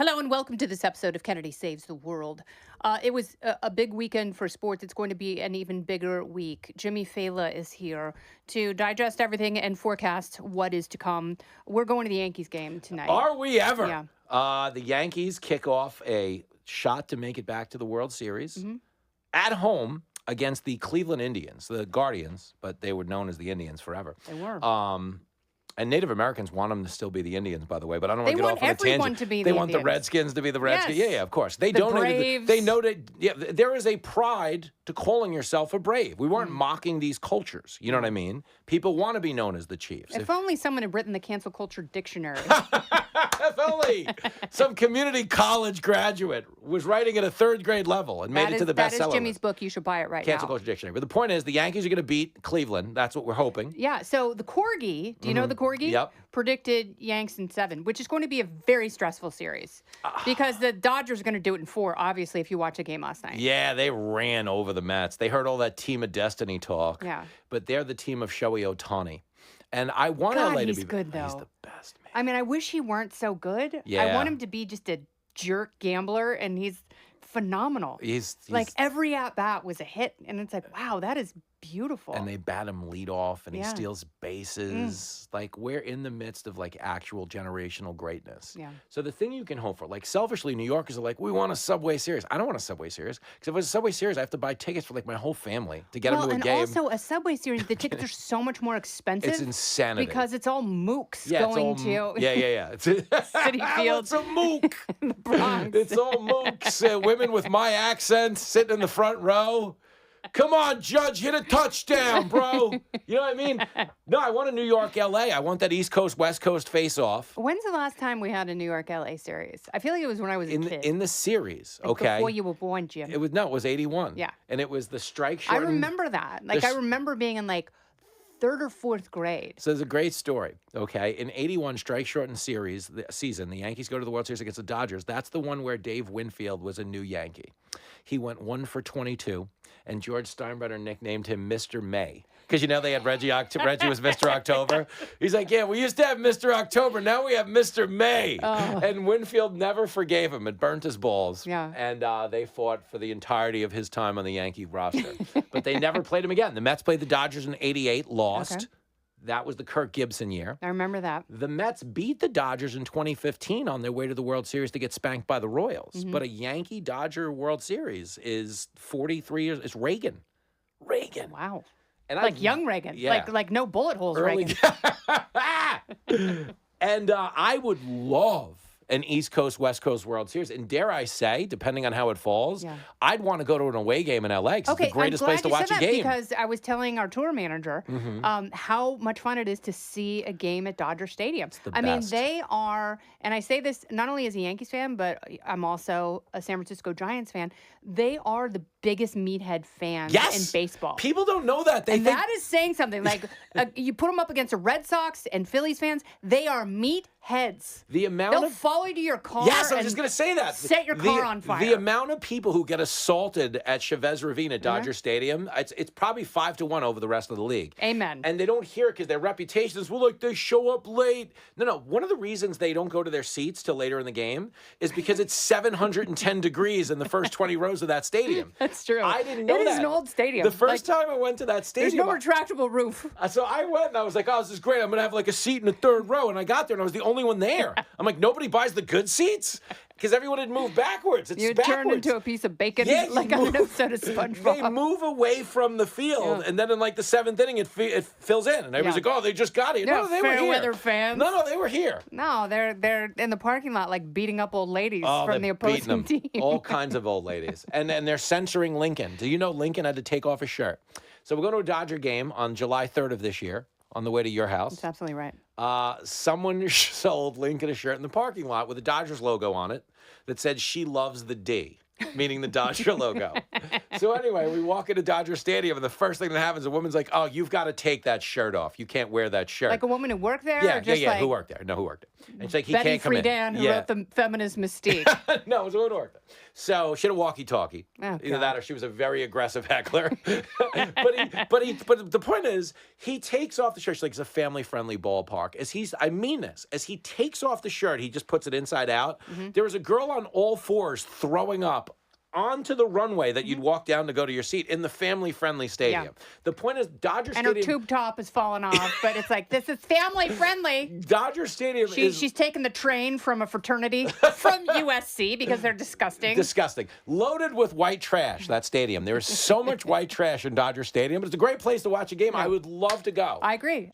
Hello and welcome to this episode of Kennedy Saves the World. It was a big weekend for sports. It's going to be an even bigger week. Jimmy Fela is here to digest everything and forecast what is to come. We're going to the Yankees game tonight. Are we ever? Yeah. The Yankees kick off a shot to make it back to the World Series at home against the Cleveland Indians, the Guardians, but they were known as the Indians forever. They were. And Native Americans want them to still be the Indians, by the way. But I don't want to get off on a tangent. They want everyone to be They the want Indians. the Redskins to be the Redskins. Yes. Yeah, of course. They The Braves. They know that. Yeah, there is a pride to calling yourself a Brave. We weren't mocking these cultures. You know what I mean? People want to be known as the Chiefs. If only someone had written the cancel culture dictionary. If only some community college graduate was writing at a third grade level and made it to the bestseller That is list. Jimmy's book. You should buy it right now. Cancel Culture Dictionary. But the point is, the Yankees are going to beat Cleveland. That's what we're hoping. Yeah, so the Corgi, do you know the Corgi? Yep. Predicted Yanks in 7, which is going to be a very stressful series because the Dodgers are going to do it in 4, obviously, if you watch the game last night. Yeah, they ran over the Mets. They heard all that team of destiny talk. Yeah. But they're the team of Shohei Ohtani. And I want God, LA to he's be good, though. He's the best, man. I mean, I wish he weren't so good. Yeah. I want him to be just a jerk gambler, and he's phenomenal. He's like every at-bat was a hit, and it's like, wow, that is beautiful. And they bat him lead off, and he Yeah. steals bases. Like, we're in the midst of, like, actual generational greatness. Yeah. So the thing you can hope for, like, selfishly, New Yorkers are like, we want a Subway Series. I don't want a Subway Series. Because if it was a Subway Series, I have to buy tickets for, like, my whole family to get them to a game. And also, a Subway Series, the tickets are so much more expensive. It's insanity. Because it's all mooks Yeah, going it's to all, yeah. It's City Field. It's a mook. the Bronx. It's all mooks. Women with my accent sitting in the front row. Come on, Judge, hit a touchdown, bro. You know what I mean? No, I want a New York, LA. I want that East Coast, West Coast face-off. When's the last time we had a New York LA series? I feel like it was when I was a kid. In the series, Like okay? Before you were born, Jim. It was 81. Yeah. And it was the strike I shortened. remember that. Like, I remember being in, like, 3rd or 4th grade. So there's a great story, okay? In 81, strike-shortened season, the Yankees go to the World Series against the Dodgers. That's the one where Dave Winfield was a new Yankee. He went 1 for 22, and George Steinbrenner nicknamed him Mr. May. Because, you know, they had Reggie was Mr. October. He's like, yeah, we used to have Mr. October. Now we have Mr. May. Oh. And Winfield never forgave him. It burnt his balls. Yeah. And they fought for the entirety of his time on the Yankee roster. But they never played him again. The Mets played the Dodgers in 88, lost. Okay. That was the Kirk Gibson year. I remember that. The Mets beat the Dodgers in 2015 on their way to the World Series to get spanked by the Royals. But a Yankee-Dodger World Series is 43 years. It's Reagan. Wow. And Like young Reagan. Yeah. Like no bullet holes Early. Reagan. And I would love an East Coast, West Coast World Series. And dare I say, depending on how it falls, I'd want to go to an away game in LA because it's the greatest place to watch a game. Because I was telling our tour manager how much fun it is to see a game at Dodger Stadium. the mean, best. they are, and I say this not only as a Yankees fan, but I'm also a San Francisco Giants fan. They are the biggest meathead fans in baseball. People don't know that. They think That is saying something. Like, you put them up against the Red Sox and Phillies fans, they are meatheads. the amount They'll of follow you to your car. Yes, I was and just going to say that. Set your car on fire. The amount of people who get assaulted at Chavez Ravine at Dodger Stadium, it's probably 5-1 over the rest of the league. Amen. And they don't hear it because their reputation is, well, like, they show up late. No. One of the reasons they don't go to their seats till later in the game is because it's 710 degrees in the first 20 rows of that stadium. That's true. I didn't know that. It is an old stadium. The first time I went to that There's stadium, no retractable roof. so I went and I was like, oh, this is great. I'm going to have like a seat in the 3rd row. And I got there and I was the only one there. I'm like, nobody buys the good seats? Because everyone had moved backwards. It's You backwards. turned into a piece of bacon like on an episode of SpongeBob. They move away from the field, and then in like the 7th inning, it fills in. And everyone's like, oh, they just got here. Yeah, No, they were fair here. weather fans. No, they were here. No, they're in the parking lot like beating up old ladies from the they're opposing beating team. them. All kinds of old ladies. And they're censoring Lincoln. Do you know Lincoln had to take off his shirt? So we're going to a Dodger game on July 3rd of this year on the way to your house. That's absolutely right. Someone sold Lincoln a shirt in the parking lot with a Dodgers logo on it that said she loves the D, meaning the Dodger logo. So anyway, we walk into Dodger Stadium, and the first thing that happens, a woman's like, oh, you've got to take that shirt off. You can't wear that shirt. Like a woman who worked there? Yeah, or just yeah. like... Who worked there? No, who worked there? And she's like, he Betty can't come in. Friedan, who wrote the feminist mystique. No, it wouldn't work. So she had a walkie-talkie. Oh, Either that or she was a very aggressive heckler. but the point is, he takes off the shirt. She's like, it's a family-friendly ballpark. I mean this. As he takes off the shirt, he just puts it inside out. There was a girl on all fours throwing up onto the runway that you'd walk down to go to your seat in the family-friendly stadium. Yeah. The point is, Dodger And Stadium... her tube top is falling off, but it's like, this is family-friendly. Dodger Stadium She's taking the train from a fraternity from USC because they're disgusting. Disgusting. Loaded with white trash, that stadium. There is so much white trash in Dodger Stadium. It's a great place to watch a game. I would love to go. I agree.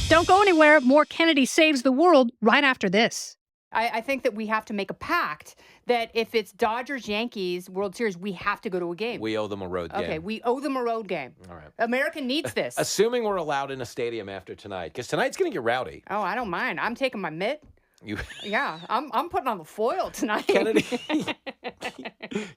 Don't go anywhere. More Kennedy Saves the World right after this. I think that we have to make a pact that if it's Dodgers-Yankees World Series, we have to go to a game. We owe them a road game. Okay, we owe them a road game. All right. America needs this. Assuming we're allowed in a stadium after tonight, because tonight's going to get rowdy. Oh, I don't mind. I'm taking my mitt. You... Yeah, I'm putting on the foil tonight.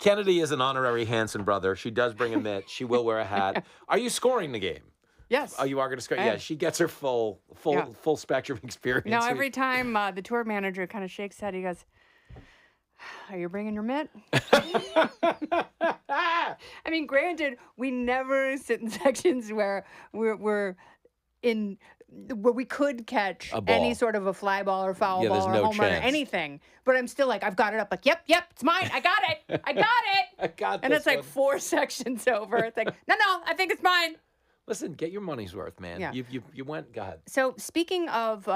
Kennedy is an honorary Hanson brother. She does bring a mitt. She will wear a hat. Are you scoring the game? Yes. Oh, you are going to score? Yeah, she gets her full spectrum experience. No, every time the tour manager kind of shakes his head, he goes, are you bringing your mitt? I mean, granted, we never sit in sections where where we could catch any sort of a fly ball or foul ball or home run or anything. But I'm still like, I've got it up. Like, yep, it's mine. I got it. I got it. I got and this it's like one. 4 sections over. It's like, no, I think it's mine. Listen, get your money's worth, man. Yeah. You went, go ahead. So speaking of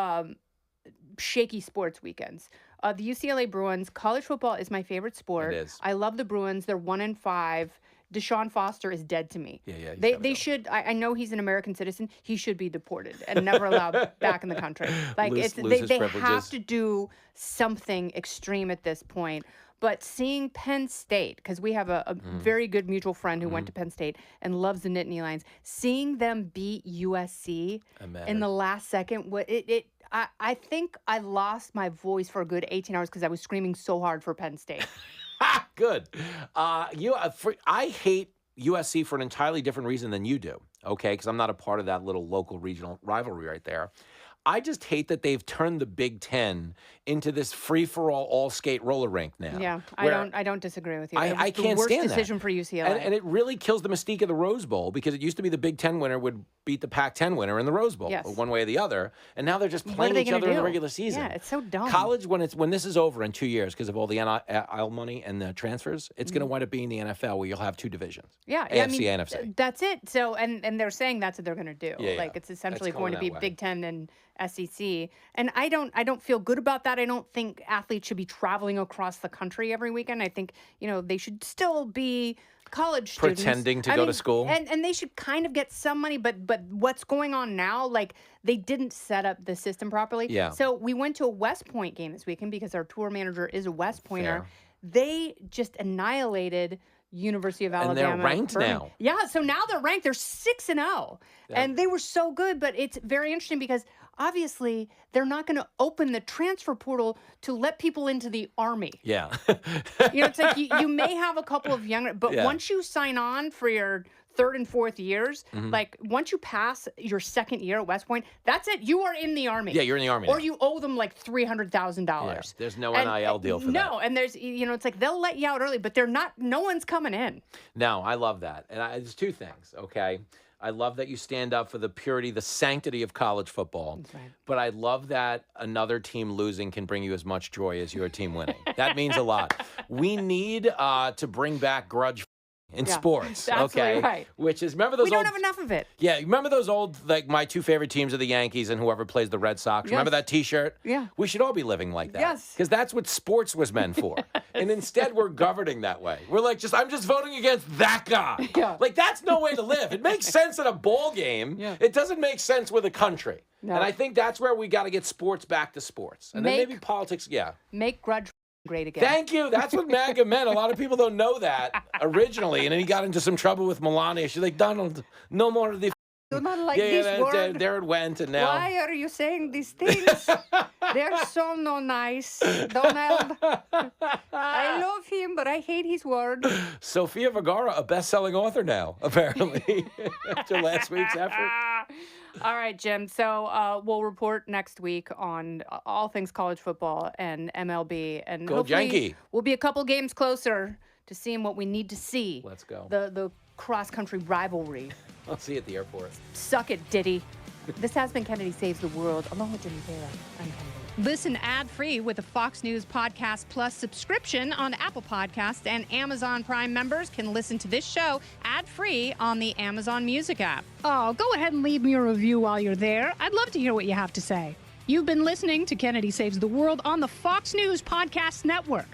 shaky sports weekends, the UCLA Bruins, college football is my favorite sport. It is. I love the Bruins. They're 1-5. Deshaun Foster is dead to me. Yeah. They should. I know he's an American citizen. He should be deported and never allowed back in the country. Like they have to do something extreme at this point. But seeing Penn State, because we have a very good mutual friend who went to Penn State and loves the Nittany Lions, seeing them beat USC in the last second, I think I lost my voice for a good 18 hours because I was screaming so hard for Penn State. Good. I hate USC for an entirely different reason than you do, okay? Because I'm not a part of that little local regional rivalry right there. I just hate that they've turned the Big Ten into this free-for-all all-skate roller rink now. Yeah, I don't disagree with you. I can't worst stand decision that. for UCLA. And it really kills the mystique of the Rose Bowl because it used to be the Big Ten winner would beat the Pac-10 winner in the Rose Bowl, one way or the other. And now they're just playing each other in the regular season. Yeah, it's so dumb. College, when this is over in 2 years because of all the NIL money and the transfers, it's going to wind up being the NFL where you'll have 2 divisions. Yeah, AFC, NFC. That's it. So and they're saying that's what they're going to do. Yeah, like it's essentially That's going to be that way. Big Ten and SEC. And I don't feel good about that. I don't think athletes should be traveling across the country every weekend. I think, they should still be college students. Pretending to go to school. And they should kind of get some money, but what's going on now, like they didn't set up the system properly. Yeah. So we went to a West Point game this weekend because our tour manager is a West Pointer. Fair. They just annihilated University of Alabama. And they're ranked now. Yeah, so now they're ranked. They're 6-0. And they were so good, but it's very interesting because obviously they're not going to open the transfer portal to let people into the Army. Yeah. It's like you may have a couple of younger, but once you sign on for your 3rd and 4th years, like once you pass your 2nd year at West Point, that's it. You are in the Army. Yeah, you're in the Army Or now. you owe them like $300,000. Yeah, there's no NIL deal for that. No, and there's, it's like they'll let you out early, but no one's coming in. No, I love that. And there's 2 things, okay? I love that you stand up for the purity, the sanctity of college football. That's right. But I love that another team losing can bring you as much joy as your team winning. That means a lot. We need to bring back grudge in sports, Absolutely right. Which is, remember those We old... don't have enough of it. Yeah, remember those old, like, my 2 favorite teams are the Yankees and whoever plays the Red Sox? Yes. Remember that T-shirt? Yeah. We should all be living like that. Yes. Because that's what sports was meant for. And instead, we're governing that way. We're like, I'm just voting against that guy. Yeah. Like, that's no way to live. It makes sense at a ball game. Yeah. It doesn't make sense with a country. No. And I think that's where we got to get sports back to sports. And then maybe politics, Make grudge great again. Thank you. That's what MAGA meant. A lot of people don't know that originally. And then he got into some trouble with Melania. She's like, Donald, no more of the do not like Yeah, this word. there it went, and now. Why are you saying these things? They're so no nice, Donald. I love him, but I hate his word. Sofia Vergara, a best-selling author now, apparently, after last week's effort. All right, Jim. So we'll report next week on all things college football and MLB, and Go hopefully Yankee. we'll be a couple games closer to seeing what we need to see. Let's go. The cross-country rivalry. I'll see you at the airport. Suck it, Diddy. This has been Kennedy Saves the World, along with Jimmy Taylor. I'm Kennedy. Listen ad-free with a Fox News Podcast Plus subscription on Apple Podcasts, and Amazon Prime members can listen to this show ad-free on the Amazon Music app. Oh, go ahead and leave me a review while you're there. I'd love to hear what you have to say. You've been listening to Kennedy Saves the World on the Fox News Podcast Network.